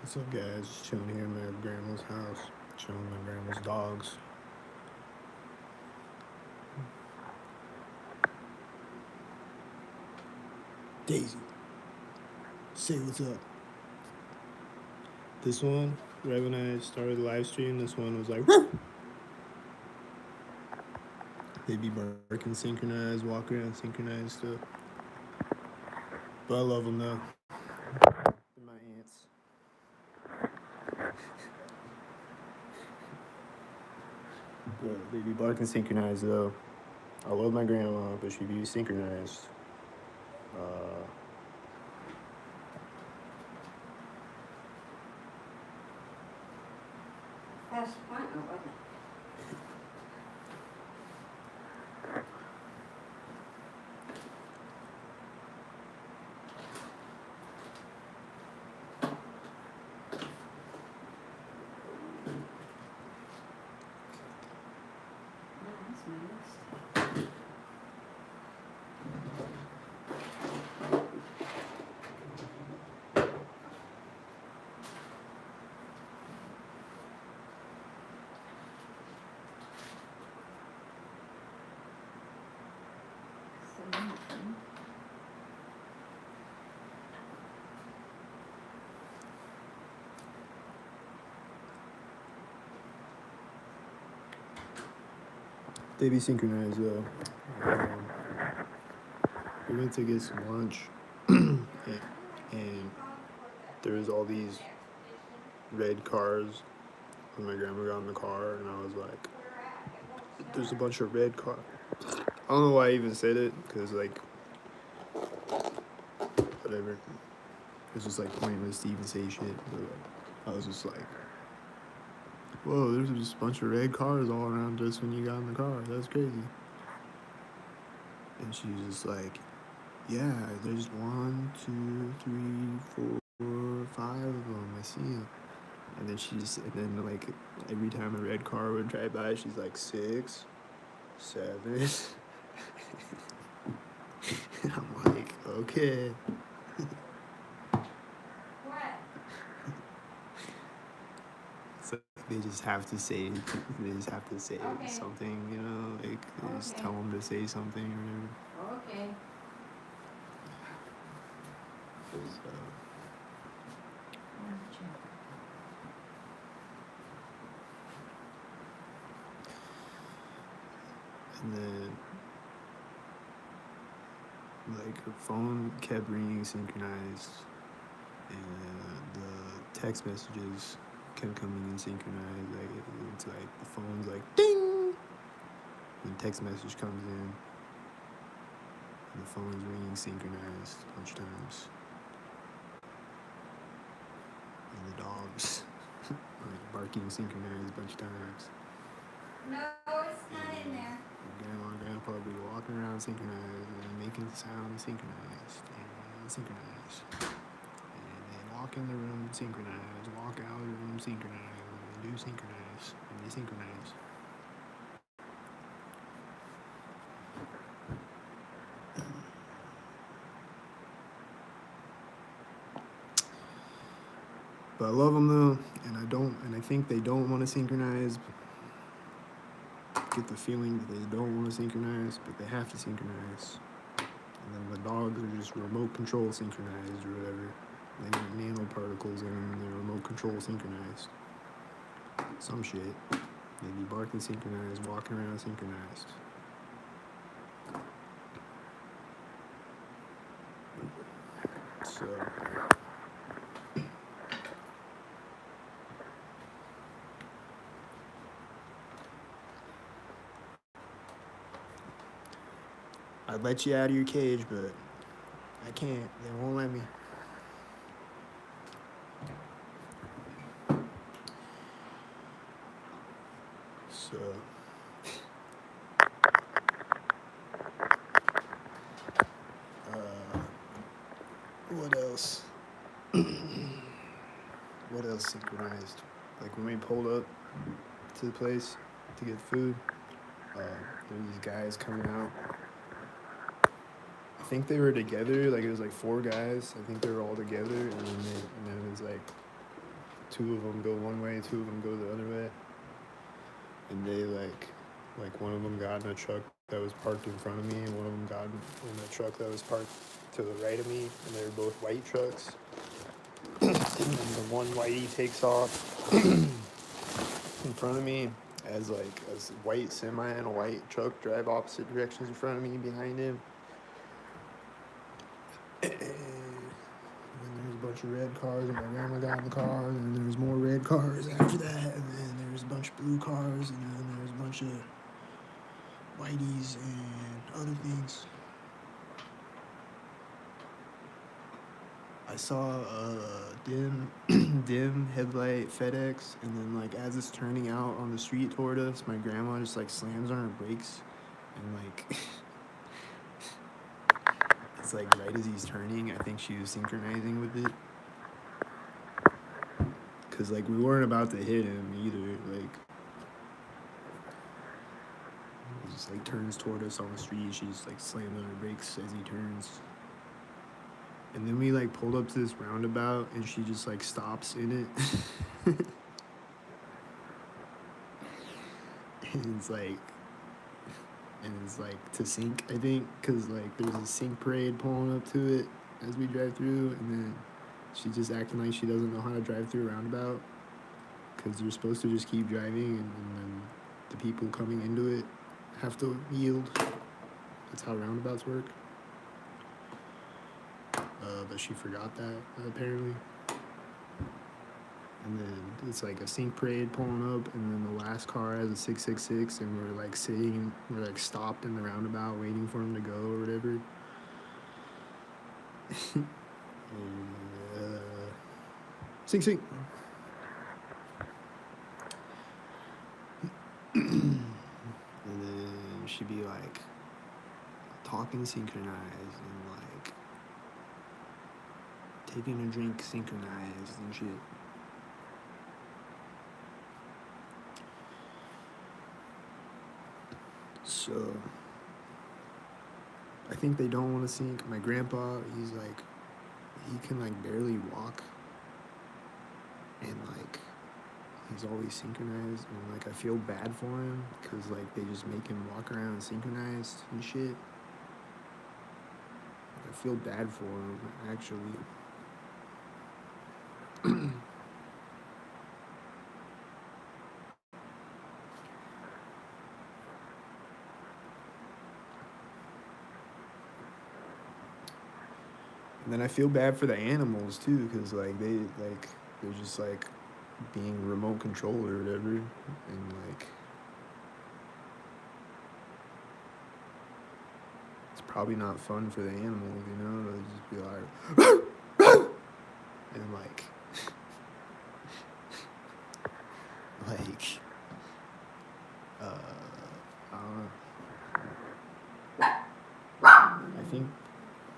What's up, guys? Just chilling here in my grandma's house, chilling with my grandma's dogs. Daisy, say what's up. This one, right when I started the live stream, this one was like, woo! They'd be barking synchronized, walk around synchronized stuff. But I love them though. They're my aunts. But they'd be barking synchronized though. I love my grandma, but she'd be synchronized. Uh, Past the point, or wasn't it? No, that's nice. So nothing. they be synchronized though. We went to get some lunch, and there was all these red cars when my grandma got in the car, and I was like, "There's a bunch of red cars." I don't know why I even said it, because like, whatever. It's just like pointless to even say shit. But I was just like, "Whoa, there's just a bunch of red cars all around just when you got in the car. That's crazy." And she was just like, "Yeah, there's 1, 2, 3, 4, 5 of them. I see them." And then and then like every time a red car would drive by, she's like 6, 7. And I'm like, okay. What? So they just have to say, Okay. something, you know, like they just tell them to say something or whatever. Okay. So, and then like her phone kept ringing synchronized, and the text messages kept coming in synchronized. Like it's like the phone's like ding, and text message comes in, and the phone's ringing synchronized a bunch of times, and the dogs like barking synchronized a bunch of times. No, it's not in there. Grandma and grandpa be walking around synchronized and making sound synchronized and synchronized. And they walk in the room synchronized, walk out of the room synchronized, and they do synchronize, and they synchronize. But I love them though, and I think they don't want to synchronize. Get the feeling that they don't want to synchronize, but they have to synchronize. And then the dogs are just remote control synchronized or whatever. They got nanoparticles in them, and they're remote control synchronized. Some shit. They be barking synchronized, walking around synchronized. So I'd let you out of your cage, but I can't. They won't let me. So what else? What else synchronized? Like when we pulled up to the place to get food, there were these guys coming out. I think they were together. Like it was like 4 guys. I think they were all together, and then it was like two of them go one way, two of them go the other way, and they like one of them got in a truck that was parked in front of me, and one of them got in a truck that was parked to the right of me, and they were both white trucks. And then the one whitey takes off in front of me as like a white semi and a white truck drive opposite directions in front of me, behind him. And then there's a bunch of red cars, and my grandma got in the car, and then there was more red cars after that, and then there was a bunch of blue cars, and then there was a bunch of whiteys and other things. I saw a dim headlight FedEx, and then like as it's turning out on the street toward us, my grandma just like slams on her brakes, and like it's like right as he's turning, I think she was synchronizing with it, cause like we weren't about to hit him either. Like he just like turns toward us on the street, she just like slams on her brakes as he turns. And then we like pulled up to this roundabout, and she just like stops in it. and it's like to sync, I think, because like there's a sync parade pulling up to it as we drive through, and then she's just acting like she doesn't know how to drive through a roundabout, because you're supposed to just keep driving, and then the people coming into it have to yield. That's how roundabouts work. But she forgot that, apparently. And then it's like a sync parade pulling up, and then the last car has a 666, and we're like we're like stopped in the roundabout waiting for him to go or whatever. And, sync. And then she'd be like talking synchronized, and like taking a drink synchronized and shit. So I think they don't want to sync. My grandpa, he can like barely walk, and like he's always synchronized, and like I feel bad for him, because like they just make him walk around synchronized and shit. I feel bad for him, actually. And then I feel bad for the animals too, because like they're just like being remote controlled or whatever, and like it's probably not fun for the animals, you know. They'll just be like, and like I don't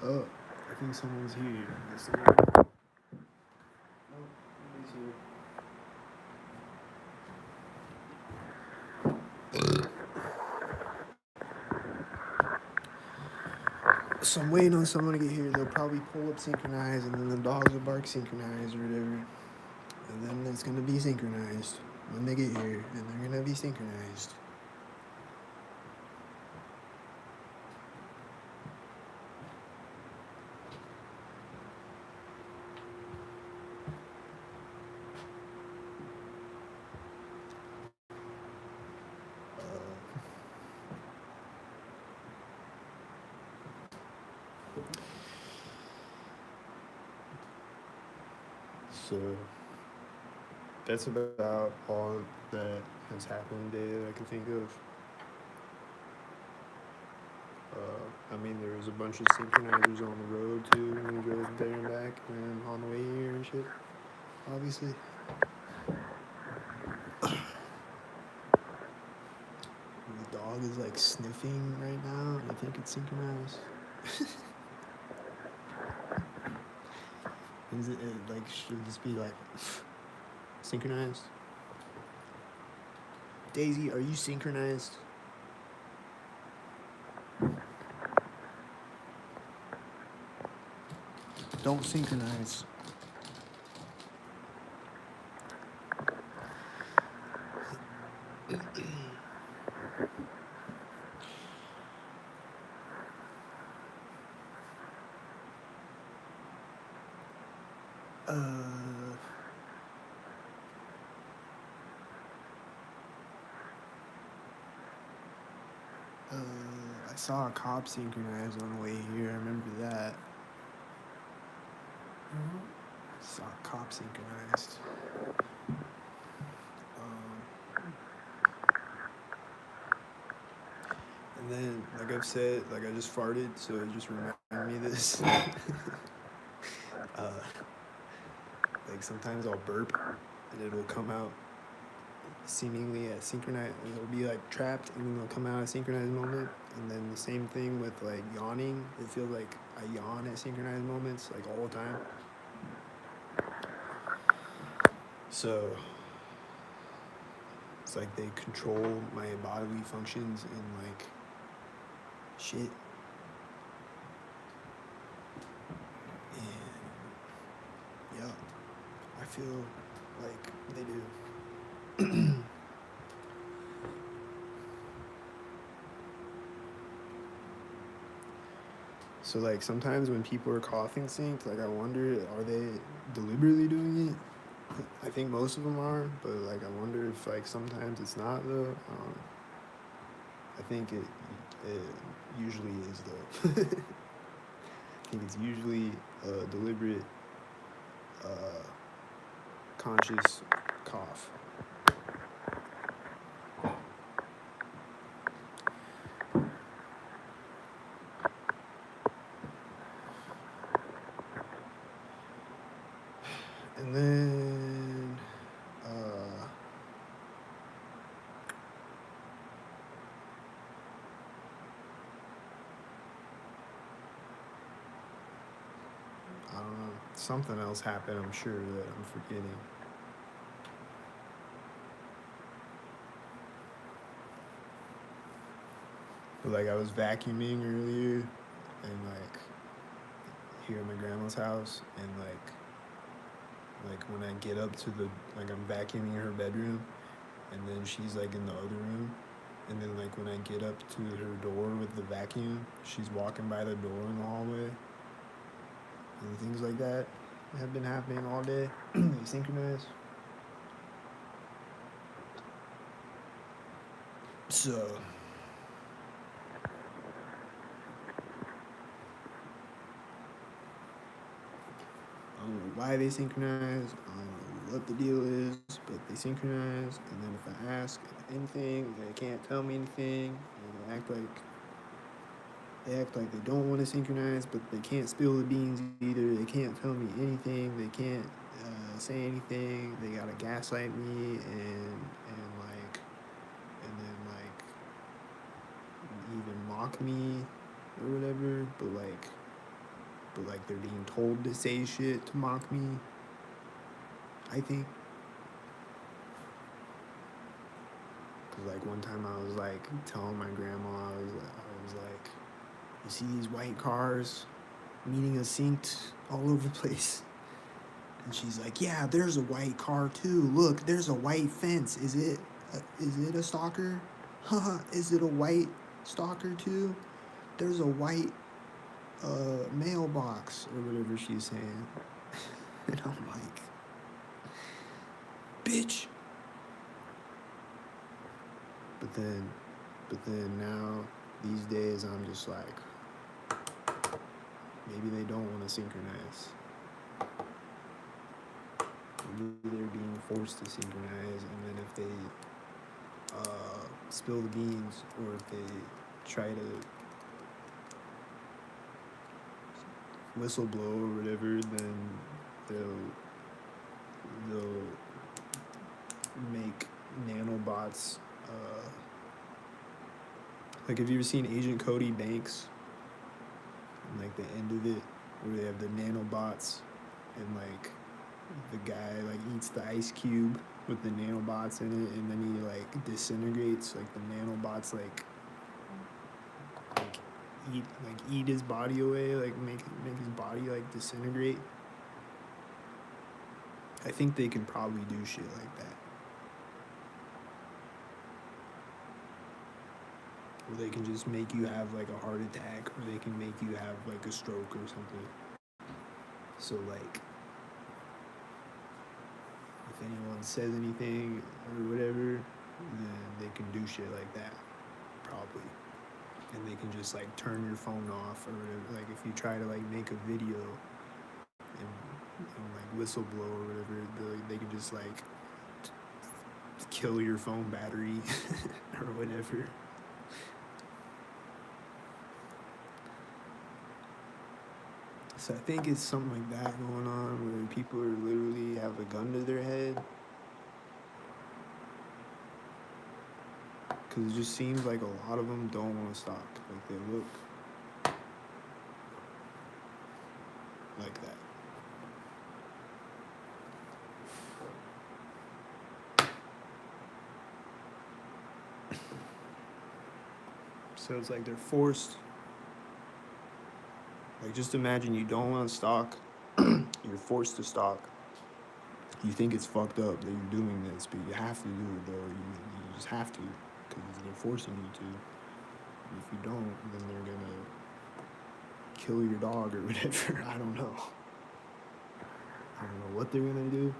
know. I think someone's here. Nobody's here. So I'm waiting on someone to get here. They'll probably pull up synchronized, and then the dogs will bark synchronized or whatever. And then it's gonna be synchronized when they get here, and they're gonna be synchronized. So that's about all that has happened today that I can think of. I mean, there was a bunch of synchronizers on the road too when we drove there and back, and on the way here and shit. Obviously. The dog is like sniffing right now, and I think it's synchronized. Is it like, should this be like synchronized? Daisy, are you synchronized? Don't synchronize. Uh, I saw a cop synchronize on the way here. I remember that. I saw a cop synchronized. And then, like I've said, like I just farted, so it just reminded me of this. uh, like sometimes I'll burp, and it'll come out seemingly at synchronized. It'll be like trapped, and then it'll come out at synchronized moment. And then the same thing with like yawning. It feels like I yawn at synchronized moments, like all the time. So it's like they control my bodily functions and like shit. And yeah, I feel like they do. So like sometimes when people are coughing synced, like I wonder, are they deliberately doing it? I think most of them are, but like I wonder if like sometimes it's not though. I think it usually is though. I think it's usually a deliberate, conscious cough. And then, I don't know, something else happened, I'm sure, that I'm forgetting. But like I was vacuuming earlier, and like here at my grandma's house, and like when I get up to the, like I'm vacuuming her bedroom, and then she's like in the other room, and then like when I get up to her door with the vacuum, she's walking by the door in the hallway, and things like that have been happening all day. They synchronize. So I don't know why they synchronize. I don't know what the deal is, but they synchronize. And then if I ask anything, they can't tell me anything. And they act like they don't want to synchronize, but they can't spill the beans either. They can't tell me anything. They can't say anything. They gotta gaslight me and then like even mock me or whatever. But like they're being told to say shit to mock me. I think. Cause like one time I was like telling my grandma, I was like, you see these white cars meeting us synced all over the place. And she's like, yeah, there's a white car too. Look, there's a white fence. Is it a stalker? Haha, is it a white stalker too? There's a white mailbox or whatever she's saying. And I'm like, bitch. But then now these days I'm just like, maybe they don't want to synchronize. Maybe they're being forced to synchronize, and then if they spill the beans or if they try to whistleblow or whatever, then they'll make nanobots. Like, have you ever seen Agent Cody Banks? And like the end of it, where they have the nanobots, and like the guy like eats the ice cube with the nanobots in it, and then he like disintegrates. Like the nanobots eat his body away, like make his body like disintegrate. I think they can probably do shit like that. Or they can just make you have like a heart attack, or they can make you have like a stroke or something. So like if anyone says anything or whatever, then they can do shit like that, probably. And they can just like turn your phone off or whatever. Like if you try to like make a video and like whistleblow or whatever, they can just like kill your phone battery or whatever. So I think it's something like that going on where people are literally have a gun to their head. Because it just seems like a lot of them don't want to stop. Like they look like that. So it's like they're forced. Like just imagine you don't want to stalk. You're forced to stalk. You think it's fucked up that you're doing this, but you have to do it though. You just have to because they're forcing you to. If you don't, then they're gonna kill your dog or whatever. I don't know. I don't know what they're gonna do.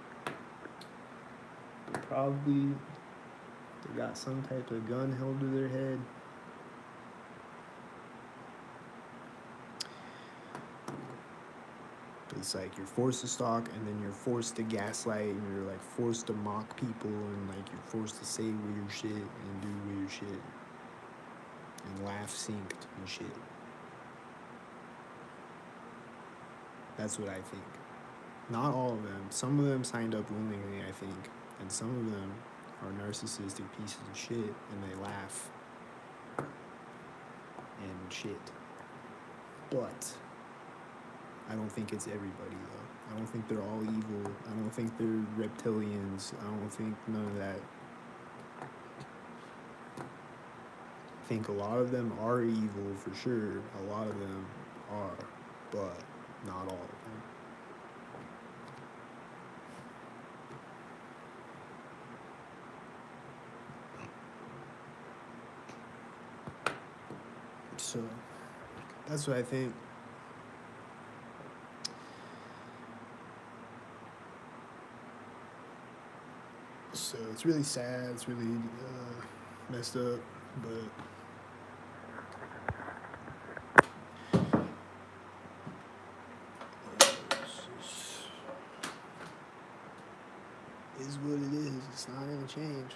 But probably they got some type of gun held to their head. It's like you're forced to stalk and then you're forced to gaslight and you're like forced to mock people and like you're forced to say weird shit and do weird shit and laugh synced and shit. That's what I think. Not all of them. Some of them signed up willingly, I think. And some of them are narcissistic pieces of shit and they laugh and shit. But I don't think it's everybody though. I don't think they're all evil. I don't think they're reptilians. I don't think none of that. I think a lot of them are evil for sure. A lot of them are, but not all of them. So that's what I think. So it's really sad. It's really messed up, but is what it is. It's not gonna change.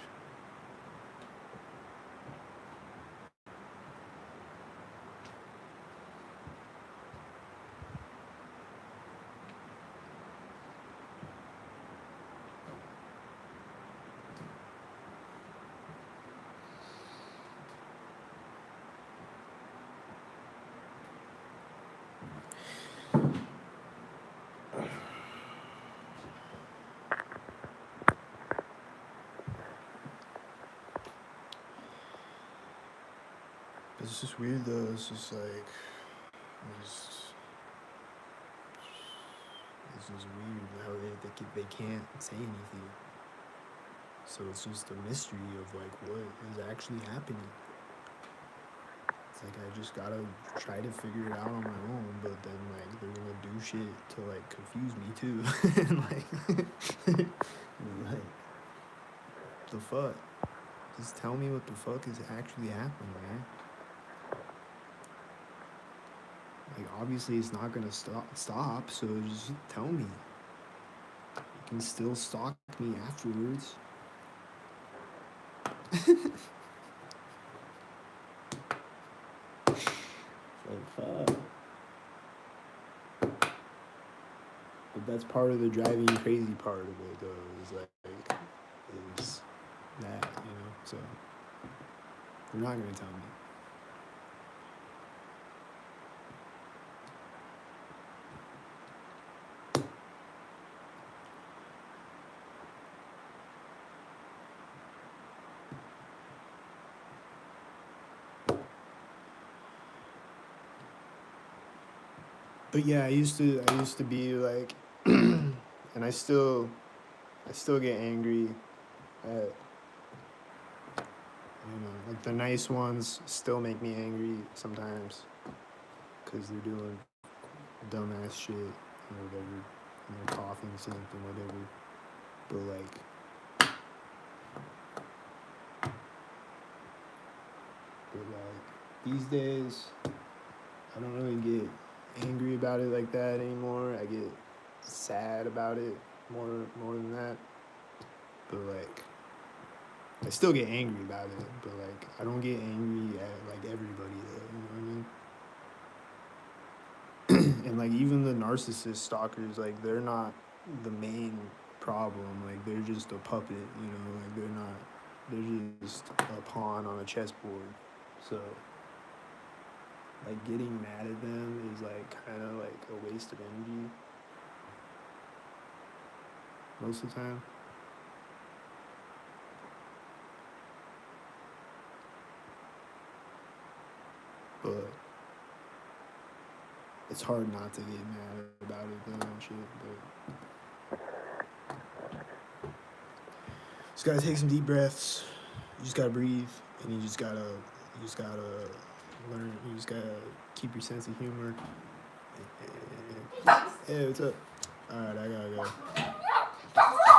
It's just weird though. It's just like it's just weird how they can't say anything. So it's just a mystery of like what is actually happening. It's like I just gotta try to figure it out on my own, but then like they're gonna do shit to like confuse me too. And like the fuck. Just tell me what the fuck is actually happening, man. Like obviously it's not gonna stop, so just tell me. You can still stalk me afterwards. Like fuck. But that's part of the driving you crazy part of it though, is that, you know, so they're not gonna tell me. But yeah, I used to be like and I still get angry at, you know, like the nice ones still make me angry sometimes because they're doing dumbass shit or whatever, and they're coughing something, whatever. But like, these days, I don't really get angry about it like that anymore. I get sad about it more than that. But like, I still get angry about it. But like, I don't get angry at like everybody though. You know what I mean? And like even the narcissist stalkers, like they're not the main problem. Like they're just a puppet, you know. Like they're just a pawn on a chessboard. So like getting mad at them is like kind of like a waste of energy most of the time. But it's hard not to get mad about it though and shit. But just gotta take some deep breaths. You just gotta breathe, and you just gotta learn. You just gotta keep your sense of humor. Hey, what's up? All right, I gotta go.